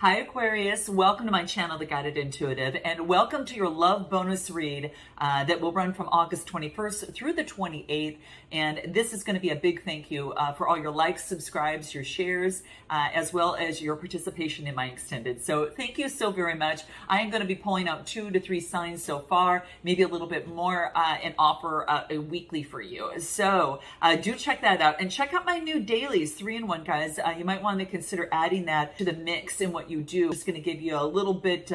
Hi Aquarius, welcome to my channel, The Guided Intuitive, and welcome to your love bonus read that will run from August 21st through the 28th. And this is going to be a big thank you for all your likes, subscribes, your shares, as well as your participation in my extended. So thank you so very much. I am going to be pulling out 2 to 3 signs so far, maybe a little bit more, and offer a weekly for you. So do check that out, and check out my new dailies, 3-in-1, guys. You might want to consider adding that to the mix in what you do. It's going to give you a little bit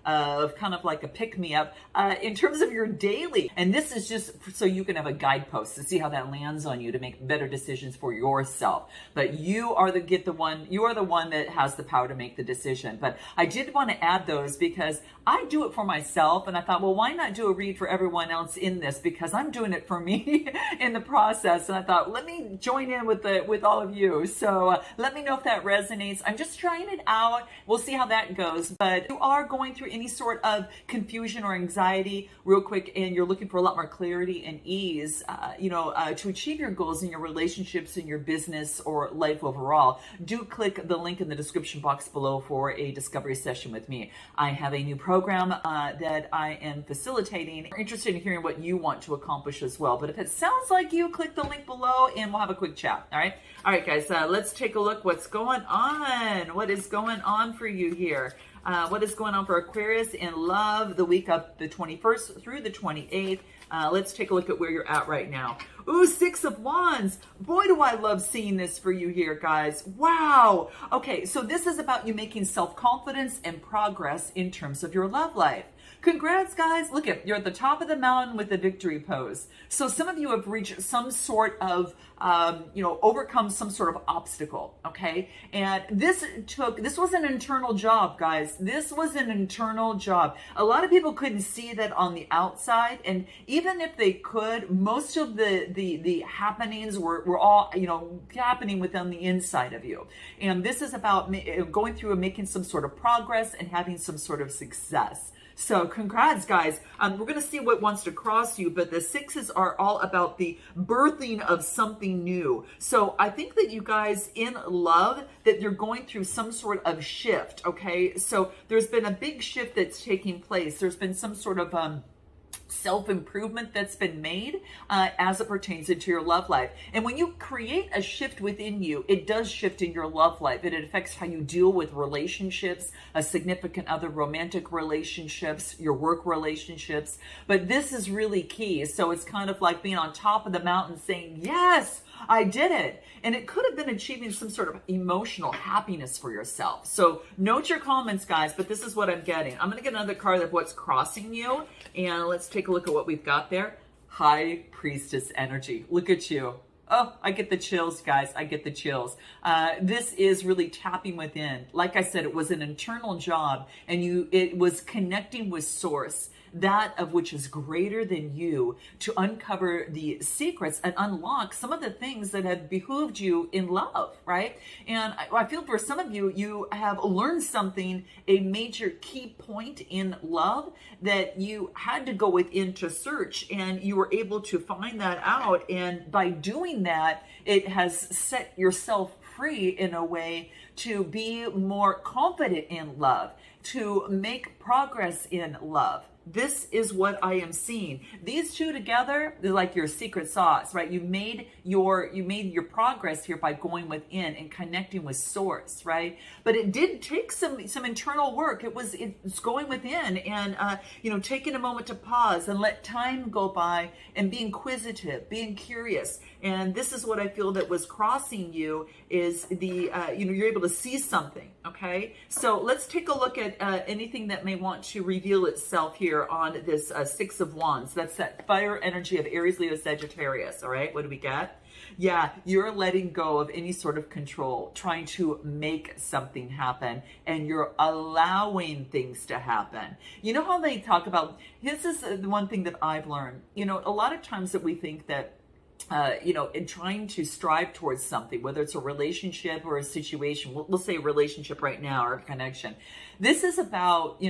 of kind of like a pick-me-up in terms of your daily. And this is just so you can have a guidepost to see how that lands on you to make better decisions for yourself. But you are the one that has the power to make the decision. But I did want to add those because I do it for myself, and I thought, well, why not do a read for everyone else in this, because I'm doing it for me in the process. And I thought, let me join in with all of you. So let me know if that resonates. I'm just trying it out. We'll see how that goes. But if you are going through any sort of confusion or anxiety real quick, and you're looking for a lot more clarity and ease, to achieve your goals in your relationships, in your business, or life overall, do click the link in the description box below for a discovery session with me. I have a new program that I am facilitating. I'm interested in hearing what you want to accomplish as well. But if it sounds like you, click the link below and we'll have a quick chat. All right, guys, let's take a look what's going on. What is going on for you here? What is going on for Aquarius in love the week of the 21st through the 28th? Let's take a look at where you're at right now. Ooh, 6 of Wands. Boy, do I love seeing this for you here, guys. Wow. Okay, so this is about you making self-confidence and progress in terms of your love life. Congrats, guys. Look, you're at the top of the mountain with the victory pose. So some of you have reached some sort of, overcome some sort of obstacle, okay? And this was an internal job, guys. This was an internal job. A lot of people couldn't see that on the outside, and even if they could, most of the happenings were all, happening within the inside of you. And this is about going through and making some sort of progress and having some sort of success. So congrats, guys. We're going to see what wants to cross you, but the 6s are all about the birthing of something new. So I think that you guys in love, that you're going through some sort of shift, okay? So there's been a big shift that's taking place. There's been some sort of self-improvement that's been made as it pertains into your love life. And when you create a shift within you, it does shift in your love life, and it affects how you deal with relationships, a significant other, romantic relationships, your work relationships. But this is really key. So it's kind of like being on top of the mountain saying, yes, I did it. And it could have been achieving some sort of emotional happiness for yourself. So note your comments, guys, but this is what I'm getting. I'm going to get another card of what's crossing you, and let's take a look at what we've got there. High Priestess energy. Look at you. Oh, I get the chills, guys. I get the chills. This is really tapping within. Like I said, it was an internal job, and it was connecting with source, that of which is greater than you, to uncover the secrets and unlock some of the things that have behooved you in love, right? And I feel for some of you, you have learned something, a major key point in love that you had to go within to search, and you were able to find that out. And by doing that, it has set yourself free in a way to be more confident in love, to make progress in love. This is what I am seeing. These two together, they're like your secret sauce, right? You made your progress here by going within and connecting with source, right? But it did take some internal work. It's going within and taking a moment to pause and let time go by and be inquisitive, being curious. And this is what I feel that was crossing you is you're able to see something, okay? So let's take a look at anything that may want to reveal itself here on this 6 of Wands. That's that fire energy of Aries, Leo, Sagittarius. All right, what do we got? Yeah, you're letting go of any sort of control, trying to make something happen, and you're allowing things to happen. You know how they talk about, this is the one thing that I've learned, a lot of times that we think that in trying to strive towards something, whether it's a relationship or a situation, we'll say a relationship right now or a connection. This is about,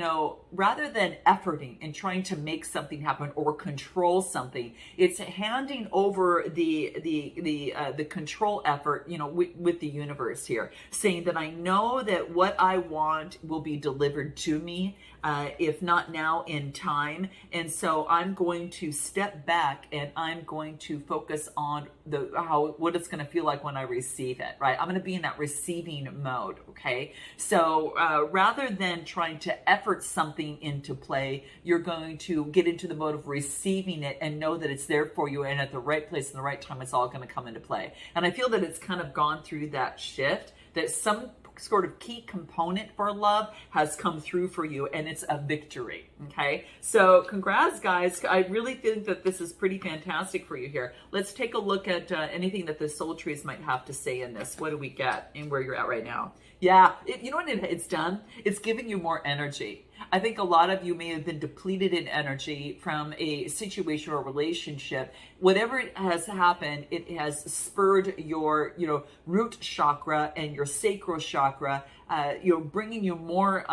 rather than efforting and trying to make something happen or control something, it's handing over the control effort, with the universe here, saying that I know that what I want will be delivered to me, if not now, in time. And so I'm going to step back and I'm going to focus on what it's going to feel like when I receive it, right? I'm going to be in that receiving mode, okay? So rather than trying to effort something into play, you're going to get into the mode of receiving it and know that it's there for you, and at the right place and the right time, it's all going to come into play. And I feel that it's kind of gone through that shift, that some sort of key component for love has come through for you, and it's a victory. Okay, so congrats, guys. I really think that this is pretty fantastic for you here. Let's take a look at anything that the soul trees might have to say in this. What do we get and where you're at right now? Yeah, you know what it's done? It's giving you more energy. I think a lot of you may have been depleted in energy from a situation or a relationship. Whatever it has happened, it has spurred your, root chakra and your sacral chakra, bringing you more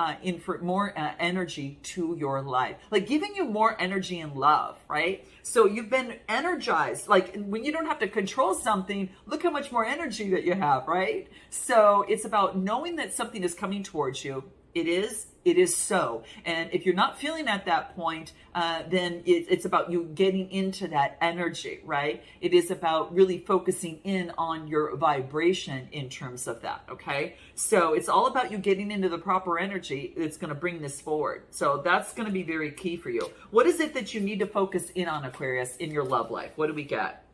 energy to your life, like giving you more energy and love, right? So you've been energized. Like when you don't have to control something, look how much more energy that you have, right? So it's about knowing that something is coming towards you. It is so. And if you're not feeling at that point, then it's about you getting into that energy, right? It is about really focusing in on your vibration in terms of that, okay? So it's all about you getting into the proper energy that's going to bring this forward. So that's going to be very key for you. What is it that you need to focus in on, Aquarius, in your love life? What do we get?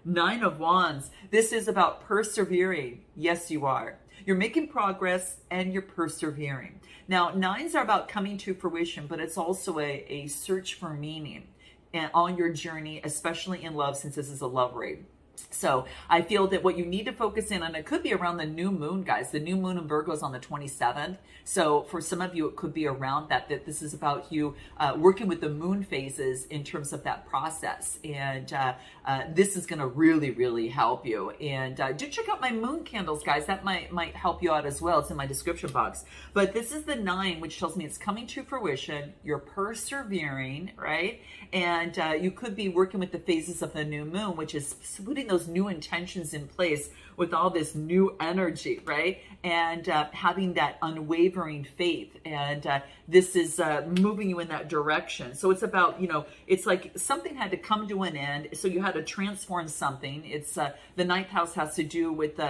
9 of Wands. This is about persevering. Yes, you are. You're making progress and you're persevering. Now, 9s are about coming to fruition, but it's also a search for meaning on your journey, especially in love, since this is a love read. So I feel that what you need to focus in on, it could be around the new moon, guys. The new moon in Virgo is on the 27th. So for some of you, it could be around that this is about you working with the moon phases in terms of that process. And this is going to really, really help you. And do check out my moon candles, guys. That might help you out as well. It's in my description box. But this is the 9, which tells me it's coming to fruition. You're persevering, right? And you could be working with the phases of the new moon, which is putting those new intentions in place with all this new energy, right? And having that unwavering faith. And this is moving you in that direction. So it's about, it's like something had to come to an end. So you had to transform something. It's the 9th house has to do with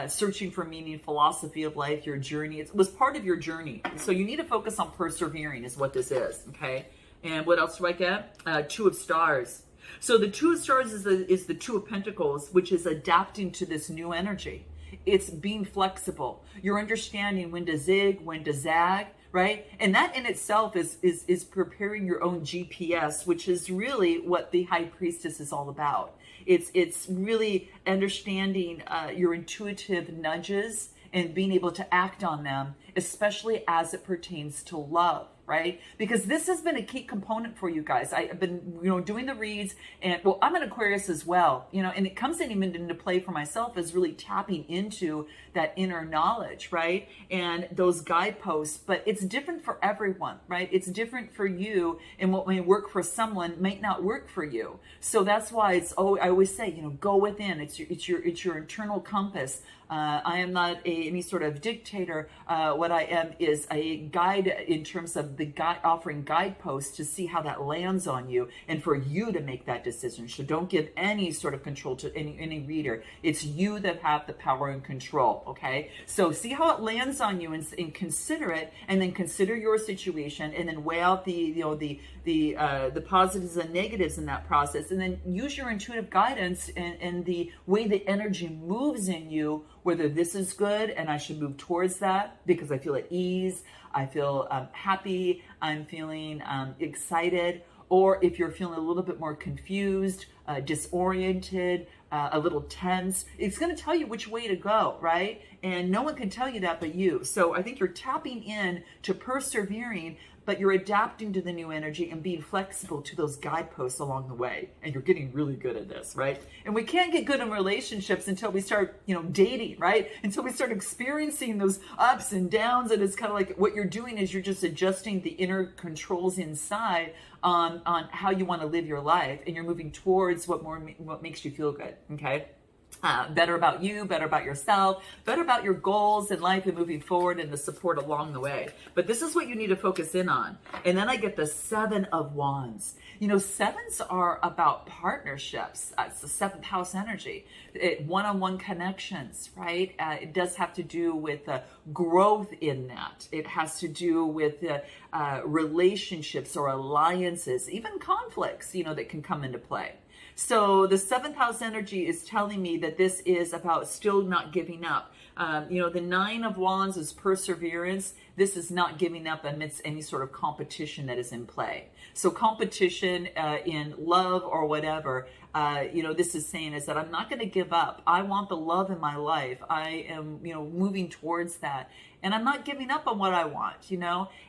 searching for meaning, philosophy of life, your journey. It was part of your journey. So you need to focus on persevering is what this is, okay? And what else do I get? 2 of Stars. So the 2 of Stars is the 2 of Pentacles, which is adapting to this new energy. It's being flexible. You're understanding when to zig, when to zag, right? And that in itself is preparing your own GPS, which is really what the High Priestess is all about. It's really understanding your intuitive nudges and being able to act on them, especially as it pertains to love. Right? Because this has been a key component for you guys. I've been, doing the reads, and well, I'm an Aquarius as well, and it comes even into play for myself as really tapping into that inner knowledge, right? And those guideposts, but it's different for everyone, right? It's different for you, and what may work for someone might not work for you. So that's why I always say, go within. It's your internal compass. I am not any sort of dictator. What I am is a guide in terms of the guide, offering guideposts to see how that lands on you and for you to make that decision. So don't give any sort of control to any reader. It's you that have the power and control, okay? So see how it lands on you and consider it, and then consider your situation, and then weigh out the positives and negatives in that process, and then use your intuitive guidance and the way the energy moves in you, whether this is good and I should move towards that because I feel at ease, I feel happy, I'm feeling excited, or if you're feeling a little bit more confused, disoriented, a little tense. It's going to tell you which way to go, right? And no one can tell you that but you. So I think you're tapping in to persevering, but you're adapting to the new energy and being flexible to those guideposts along the way. And you're getting really good at this, right? And we can't get good in relationships until we start, dating, right? Until we start experiencing those ups and downs. And it's kind of like what you're doing is you're just adjusting the inner controls inside on how you want to live your life. And you're moving towards what makes you feel good, okay? Better about you, better about yourself, better about your goals in life and moving forward and the support along the way. But this is what you need to focus in on. And then I get the 7 of Wands. Sevens are about partnerships. It's the 7th house energy. One-on-one connections, right? It does have to do with growth in that. It has to do with relationships or alliances, even conflicts, that can come into play. So the 7th house energy is telling me that this is about still not giving up. The 9 of Wands is perseverance. This is not giving up amidst any sort of competition that is in play. So competition in love or whatever, this is saying is that I'm not going to give up. I want the love in my life. I am, moving towards that. And I'm not giving up on what I want,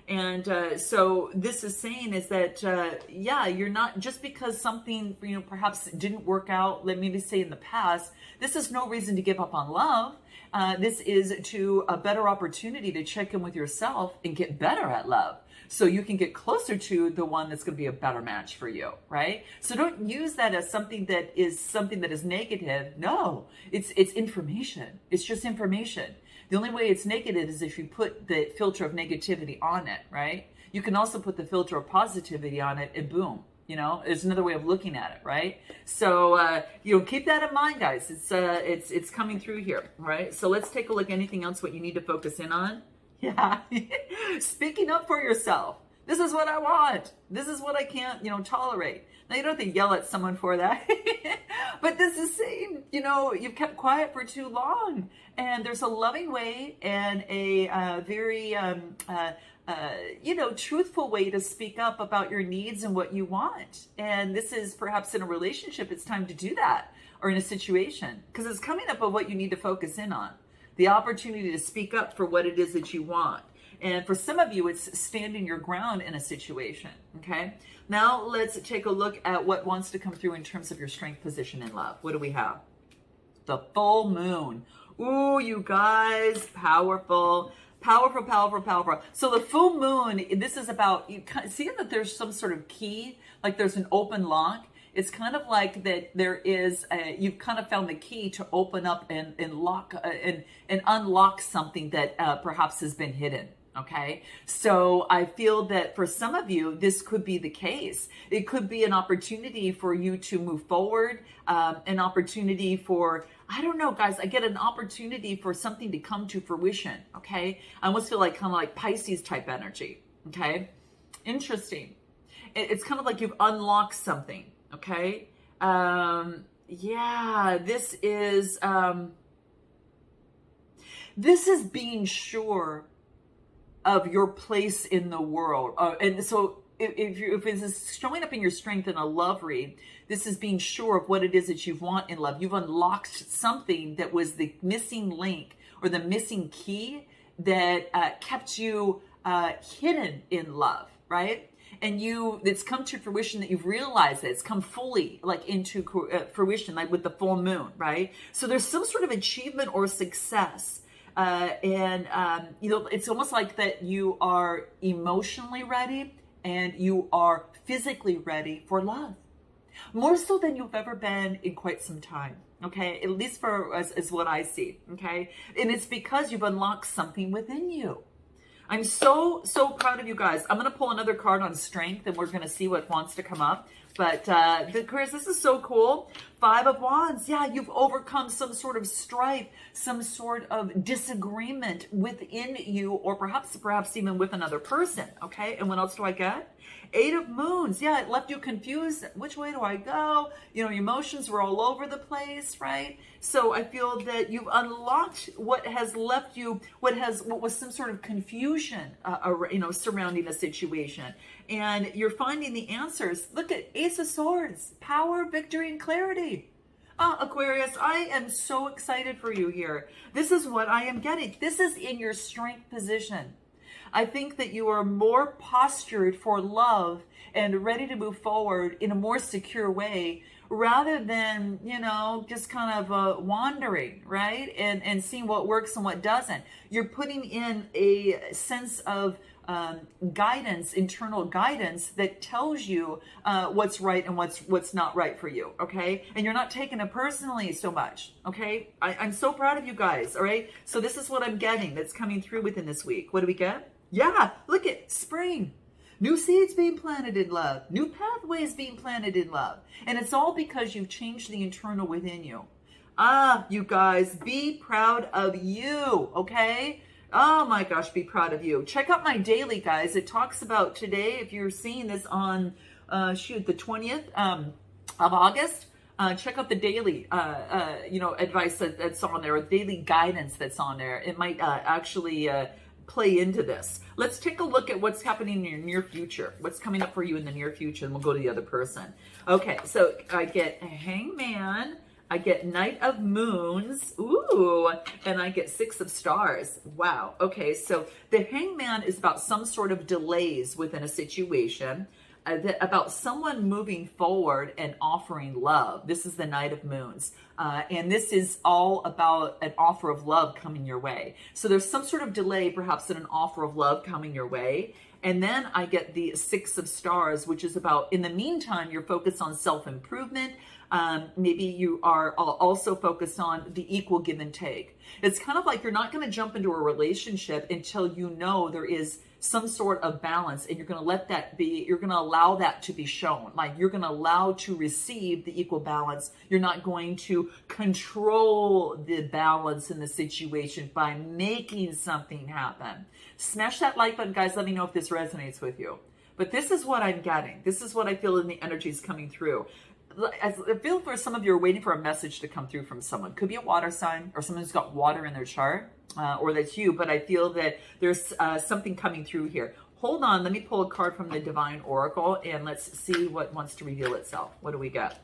And so this is saying is that, you're not, just because something, perhaps didn't work out, let me say in the past, this is no reason to give up on love. This is to a better opportunity to check in with yourself and get better at love. So you can get closer to the one that's going to be a better match for you, right? So don't use that as something that is negative. No, it's information. It's just information. The only way it's negative is if you put the filter of negativity on it, right? You can also put the filter of positivity on it and boom, there's another way of looking at it, right? So, keep that in mind, guys. It's coming through here, right? So let's take a look. Anything else what you need to focus in on? Yeah. Speaking up for yourself. This is what I want. This is what I can't, tolerate. Now, you don't have to yell at someone for that. But this is saying, you've kept quiet for too long. And there's a loving way and a very, truthful way to speak up about your needs and what you want. And this is perhaps in a relationship, it's time to do that. Or in a situation. Because it's coming up on what you need to focus in on. The opportunity to speak up for what it is that you want. And for some of you, it's standing your ground in a situation, okay? Now, let's take a look at what wants to come through in terms of your strength position in love. What do we have? The full moon. Ooh, you guys, powerful. Powerful, powerful, powerful. So the full moon, this is about, you see that there's some sort of key, like there's an open lock. It's kind of like that there is, you've kind of found the key to open up and lock and unlock something that perhaps has been hidden. Okay, so I feel that for some of you, this could be the case. It could be an opportunity for you to move forward, an opportunity for, I don't know, guys, I get an opportunity for something to come to fruition. Okay, I almost feel like kind of like Pisces type energy. Okay, interesting. It's kind of like you've unlocked something. Okay, this is being sure of your place in the world. And so if it's showing up in your strength in a love read, this is being sure of what it is that you want in love. You've unlocked something that was the missing link or the missing key that kept you hidden in love, right? And it's come to fruition that you've realized that it's come fully like into fruition, like with the full moon, right? So there's some sort of achievement or success. It's almost like that you are emotionally ready and you are physically ready for love. More so than you've ever been in quite some time. Okay, at least for us is what I see. Okay, and it's because you've unlocked something within you. I'm so proud of you guys. I'm going to pull another card on strength and we're going to see what wants to come up. But Chris, this is so cool. 5 of Wands. Yeah, you've overcome some sort of strife, some sort of disagreement within you, or perhaps even with another person. Okay, and what else do I get? 8 of Moons. Yeah, it left you confused. Which way do I go? Your emotions were all over the place, right? So I feel that you've unlocked what has left you, what was some sort of confusion, surrounding a situation, and you're finding the answers. Look at 8 Ace of Swords, power, victory, and clarity. Aquarius, I am so excited for you here. This is what I am getting. This is in your strength position. I think that you are more postured for love and ready to move forward in a more secure way rather than, just kind of wandering, right? And seeing what works and what doesn't. You're putting in a sense of guidance, internal guidance that tells you what's right and what's not right for you, okay? And you're not taking it personally so much, okay? I'm so proud of you guys, all right? So this is what I'm getting that's coming through within this week. What do we get? Yeah, look at spring. New seeds being planted in love. New pathways being planted in love. And it's all because you've changed the internal within you. You guys, be proud of you, okay? Oh my gosh, be proud of you. Check out my daily, guys. It talks about today, if you're seeing this on, the 20th of August, check out the daily, advice that's on there, or daily guidance that's on there. It might actually play into this. Let's take a look at what's happening in your near future. What's coming up for you in the near future, and we'll go to the other person. Okay, so I get Hangman, I get Knight of Moons, ooh, and I get Six of Stars. Wow. Okay, so the Hangman is about some sort of delays within a situation, about someone moving forward and offering love. This is the Knight of Moons. And this is all about an offer of love coming your way. So there's some sort of delay, perhaps, in an offer of love coming your way. And then I get the Six of Stars, which is about, in the meantime, you're focused on self-improvement. Maybe you are also focused on the equal give and take. It's kind of like you're not going to jump into a relationship until you know there is some sort of balance, and you're going to let that be, you're going to allow that to be shown. Like, you're going to allow to receive the equal balance. You're not going to control the balance in the situation by making something happen. Smash that like button, guys. Let me know if this resonates with you. But this is what I'm getting. This is what I feel in the energies coming through. I feel for some of you are waiting for a message to come through from someone. Could be a water sign, or someone who's got water in their chart, or that's you. But I feel that there's something coming through here. Hold on, let me pull a card from the Divine Oracle, and let's see what wants to reveal itself. What do we got?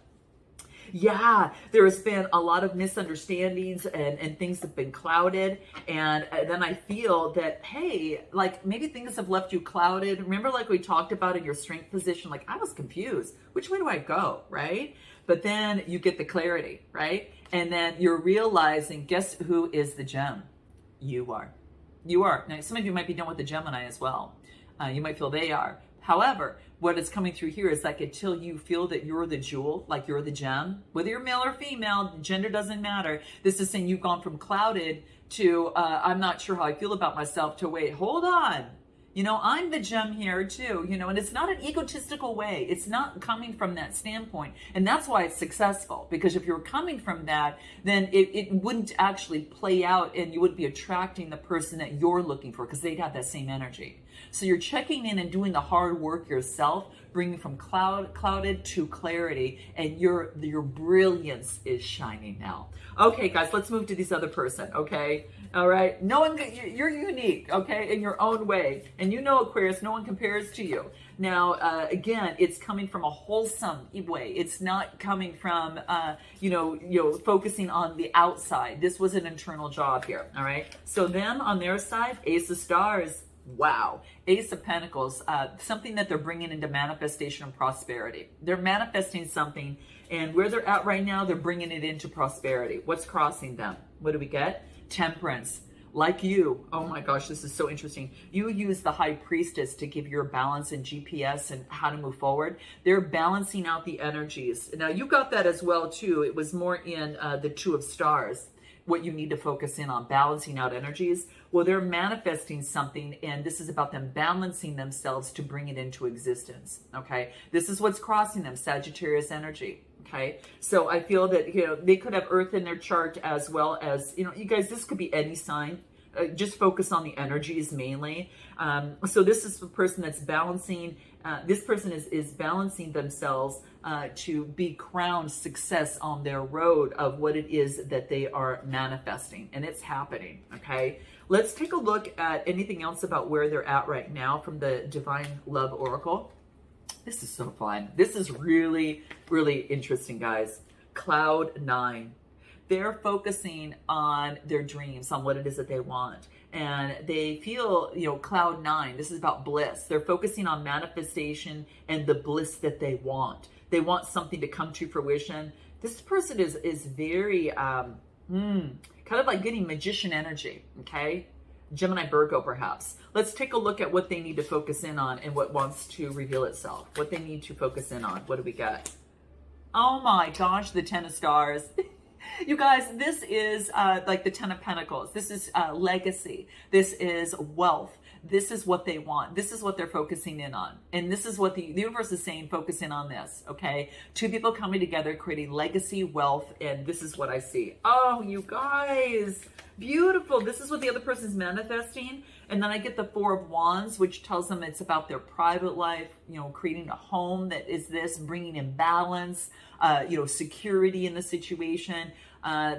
Yeah, there has been a lot of misunderstandings and things have been clouded. And then I feel that, hey, like maybe things have left you clouded. Remember, like we talked about in your strength position, like I was confused. Which way do I go, right? But then you get the clarity, right? And then you're realizing, guess who is the gem? You are. You are. Now, some of you might be done with the Gemini as well. You might feel they are. However, what is coming through here is like until you feel that you're the jewel, like you're the gem, whether you're male or female, gender doesn't matter. This is saying you've gone from clouded to I'm not sure how I feel about myself to wait, hold on. I'm the gem here too, and it's not an egotistical way. It's not coming from that standpoint. And that's why it's successful, because if you're coming from that, then it wouldn't actually play out and you wouldn't be attracting the person that you're looking for, because they'd have that same energy. So you're checking in and doing the hard work yourself, bringing from clouded to clarity, and your brilliance is shining now. Okay, guys, let's move to this other person, okay? All right, you're unique, okay, in your own way. And Aquarius, no one compares to you. Now, again, it's coming from a wholesome way. It's not coming from, focusing on the outside. This was an internal job here, all right? So them on their side, Ace of Stars. Wow. Ace of Pentacles, something that they're bringing into manifestation and prosperity. They're manifesting something, and where they're at right now, they're bringing it into prosperity. What's crossing them? What do we get? Temperance. Like you, oh my gosh, this is so interesting. You use the High Priestess to give your balance and GPS and how to move forward. They're balancing out the energies. Now, you got that as well, too. It was more in the Two of Stars, what you need to focus in on, balancing out energies. Well, they're manifesting something, and this is about them balancing themselves to bring it into existence, okay? This is what's crossing them, Sagittarius energy, okay? So I feel that, they could have Earth in their chart as well as, you guys, this could be any sign. Just focus on the energies mainly. So this is the person that's balancing, this person is balancing themselves to be crowned success on their road of what it is that they are manifesting. And it's happening, okay? Let's take a look at anything else about where they're at right now from the Divine Love Oracle. This is so fun. This is really, really interesting, guys. Cloud 9. They're focusing on their dreams, on what it is that they want. And they feel, cloud 9, this is about bliss. They're focusing on manifestation and the bliss that they want. They want something to come to fruition. This person is very, kind of like getting magician energy, okay? Gemini, Virgo, perhaps. Let's take a look at what they need to focus in on and what wants to reveal itself. What they need to focus in on. What do we got? Oh my gosh, the 10 of stars. You guys, this is like the 10 of Pentacles. This is legacy. This is wealth. This is what they want. This is what they're focusing in on. And this is what the universe is saying, focus in on this, okay? Two people coming together, creating legacy, wealth, and this is what I see. Oh, you guys, beautiful. This is what the other person's manifesting. And then I get the 4 of Wands, which tells them it's about their private life, creating a home that is this, bringing in balance, security in the situation.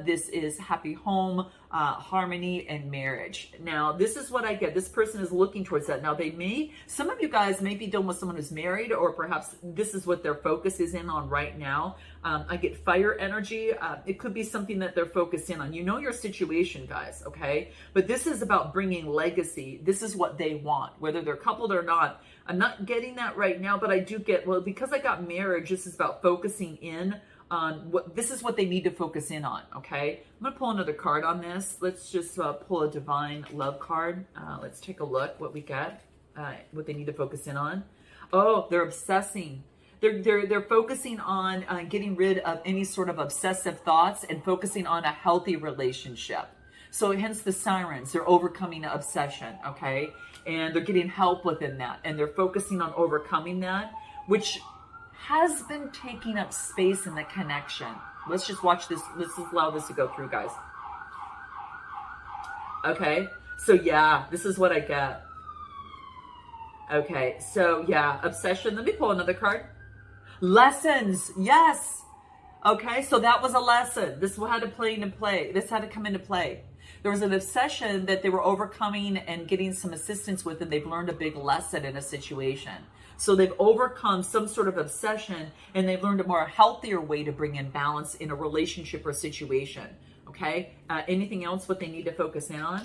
This is happy home, harmony, and marriage. Now, this is what I get. This person is looking towards that. Now, some of you guys may be dealing with someone who's married, or perhaps this is what their focus is in on right now. I get fire energy. It could be something that they're focused in on. You know your situation, guys, okay? But this is about bringing legacy. This is what they want, whether they're coupled or not. I'm not getting that right now, but I do get, well, because I got marriage, this is about focusing in on this is what they need to focus in on, okay? I'm gonna pull another card on this. Let's just pull a divine love card. Let's take a look what we got, what they need to focus in on. Oh, they're obsessing. They're focusing on getting rid of any sort of obsessive thoughts and focusing on a healthy relationship. So hence the sirens, they're overcoming obsession, okay? And they're getting help within that. And they're focusing on overcoming that, which has been taking up space in the connection. Let's just watch this. Let's just allow this to go through, guys. Okay, so yeah, this is what I get. Okay, so yeah, obsession. Let me pull another card. Lessons, yes. Okay, so that was a lesson. This had to play into play. This had to come into play. There was an obsession that they were overcoming and getting some assistance with, and they've learned a big lesson in a situation. So they've overcome some sort of obsession, and they've learned a more healthier way to bring in balance in a relationship or situation. Okay? Anything else what they need to focus in on?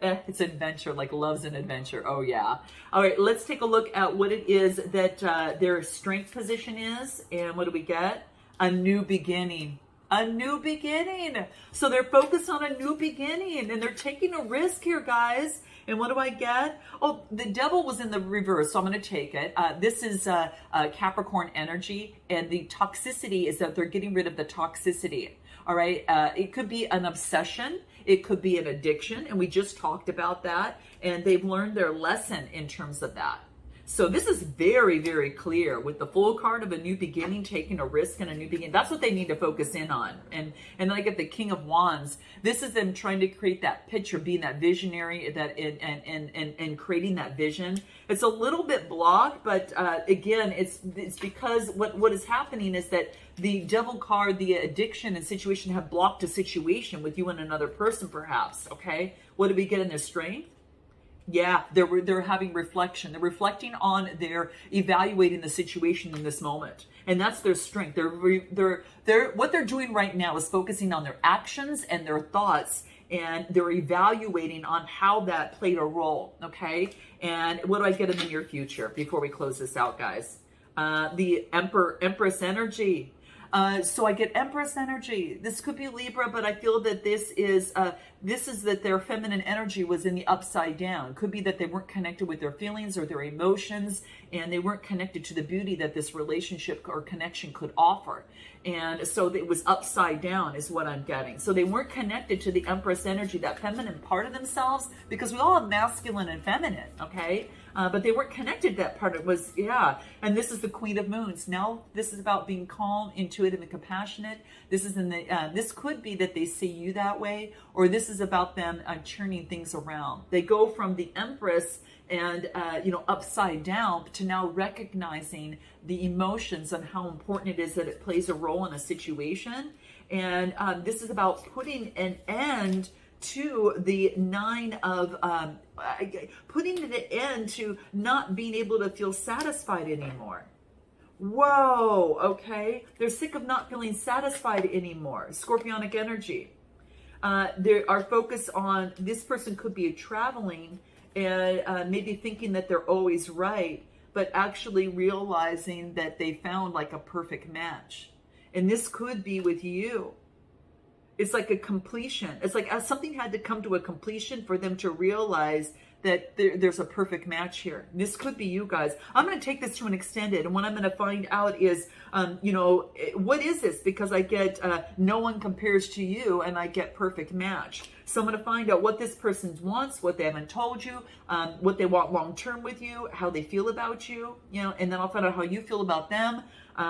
It's adventure, like love's an adventure. Oh, yeah. All right, let's take a look at what it is that their strength position is. And what do we get? A new beginning. A new beginning. So they're focused on a new beginning, and they're taking a risk here, guys. And what do I get? Oh, the devil was in the reverse, so I'm going to take it. This is Capricorn energy, and the toxicity is that they're getting rid of the toxicity. All right? It could be an obsession. It could be an addiction, and we just talked about that. And they've learned their lesson in terms of that. So this is very, very clear with the Fool card of a new beginning, taking a risk and a new beginning. That's what they need to focus in on. And then I get the King of Wands. This is them trying to create that picture, being that visionary, that and creating that vision. It's a little bit blocked, but again, it's because what is happening is that the Devil card, the addiction and situation have blocked a situation with you and another person, perhaps. Okay, what do we get in their strength? Yeah, they're having reflection. They're reflecting on their evaluating the situation in this moment, and that's their strength. They're what they're doing right now is focusing on their actions and their thoughts, and they're evaluating on how that played a role. Okay, and what do I get in the near future before we close this out, guys? The Empress energy. So I get Empress energy. This could be Libra, but I feel that this is that their feminine energy was in the upside down. It could be that they weren't connected with their feelings or their emotions, and they weren't connected to the beauty that this relationship or connection could offer. And so it was upside down is what I'm getting. So they weren't connected to the Empress energy, that feminine part of themselves, because we all have masculine and feminine, okay? But they weren't connected. That part it was, yeah. And this is the Queen of Moons. Now this is about being calm, intuitive, and compassionate. This is in the. This could be that they see you that way, or this is about them churning things around. They go from the Empress and upside down to now recognizing the emotions and how important it is that it plays a role in a situation. And this is about putting an end to the 9 of putting an end to not being able to feel satisfied anymore. Whoa, okay. They're sick of not feeling satisfied anymore. Scorpionic energy. Our focus on this person could be traveling and maybe thinking that they're always right, but actually realizing that they found like a perfect match. And this could be with you. It's like a completion. It's like something had to come to a completion for them to realize that there's a perfect match here. This could be you guys. I'm going to take this to an extended, and what I'm going to find out is, what is this? Because I get no one compares to you, and I get perfect match. So I'm going to find out what this person wants, what they haven't told you, what they want long term with you, how they feel about you, and then I'll find out how you feel about them,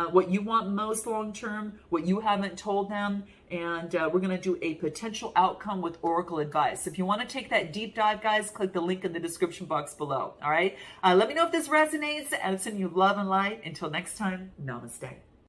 what you want most long term, what you haven't told them, and we're going to do a potential outcome with Oracle advice. If you want to take that deep dive, guys, click the link in the description box below. All right. Let me know if this resonates, and I'm sending you love and light. Until next time, namaste.